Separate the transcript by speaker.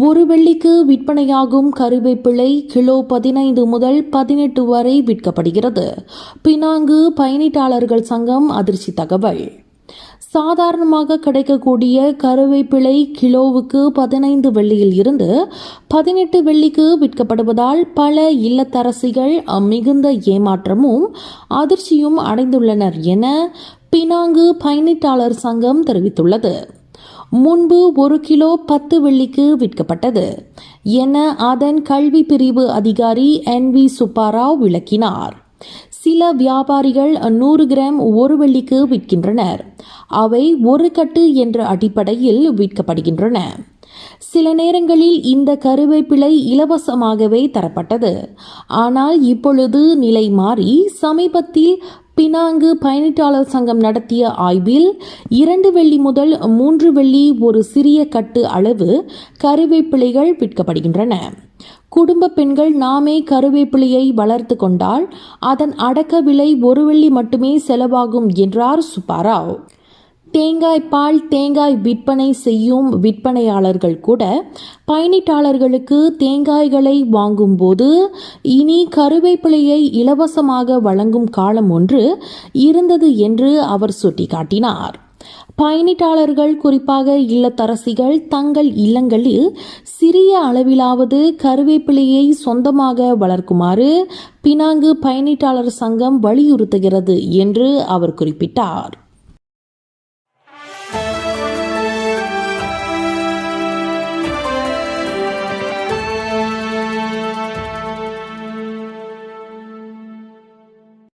Speaker 1: ஒரு வெள்ளிக்கு விற்பனையாகும் கருவேப்பிலை கிலோ 15 முதல் 18 வரை விற்கப்படுகிறது. பினாங்கு பயணீட்டாளர்கள் சங்கம் அதிர்ச்சி தகவல். சாதாரணமாக கிடைக்கக்கூடிய கருவேப்பிலை கிலோவுக்கு 15 வெள்ளியில் இருந்து 18 வெள்ளிக்கு விற்கப்படுவதால் பல இல்லத்தரசிகள் மிகுந்த ஏமாற்றமும் அதிர்ச்சியும் அடைந்துள்ளனர் என பினாங்கு பயணீட்டாளர் சங்கம் தெரிவித்துள்ளது. முன்பு 1 கிலோ 10 வெள்ளிக்கு விற்கப்பட்டது என அதன் கல்வி பிரிவு அதிகாரி NV சுப்பாராவ் விளக்கினார். சில வியாபாரிகள் 100 கிராம் 1 வெள்ளிக்கு விற்கின்றனர். அவை ஒரு கட்டு என்ற அடிப்படையில் விற்கப்படுகின்றன. சில நேரங்களில் இந்த கருவேப்பிலை இலவசமாகவே தரப்பட்டது. ஆனால் இப்பொழுது நிலை மாறி சமீபத்தில் பினாங்கு பயணீட்டாளர் சங்கம் நடத்திய ஆய்வில் 2 வெள்ளி முதல் 3 வெள்ளி ஒரு சிறிய கட்டு அளவு கருவேப்பிலைகள் விற்கப்படுகின்றன. குடும்ப பெண்கள் நாமே கருவேப்பிலையை வளர்த்து கொண்டால் அதன் அடக்க விலை 1 வெள்ளி மட்டுமே செலவாகும் என்றார் சுப்பாராவ். தேங்காய் பால் தேங்காய் விற்பனை செய்யும் விற்பனையாளர்கள் கூட பயணீட்டாளர்களுக்கு தேங்காய்களை வாங்கும் போது இனி கருவேப்பிலையை இலவசமாக வழங்கும் காலம் ஒன்று இருந்தது என்று அவர் சுட்டிக்காட்டினார். பயணீட்டாளர்கள் குறிப்பாக இல்லத்தரசிகள் தங்கள் இல்லங்களில் சிறிய அளவிலாவது கருவேப்பிலையை சொந்தமாக வளர்க்குமாறு பினாங்கு பயணீட்டாளர் சங்கம் வலியுறுத்துகிறது என்று அவர் குறிப்பிட்டார்.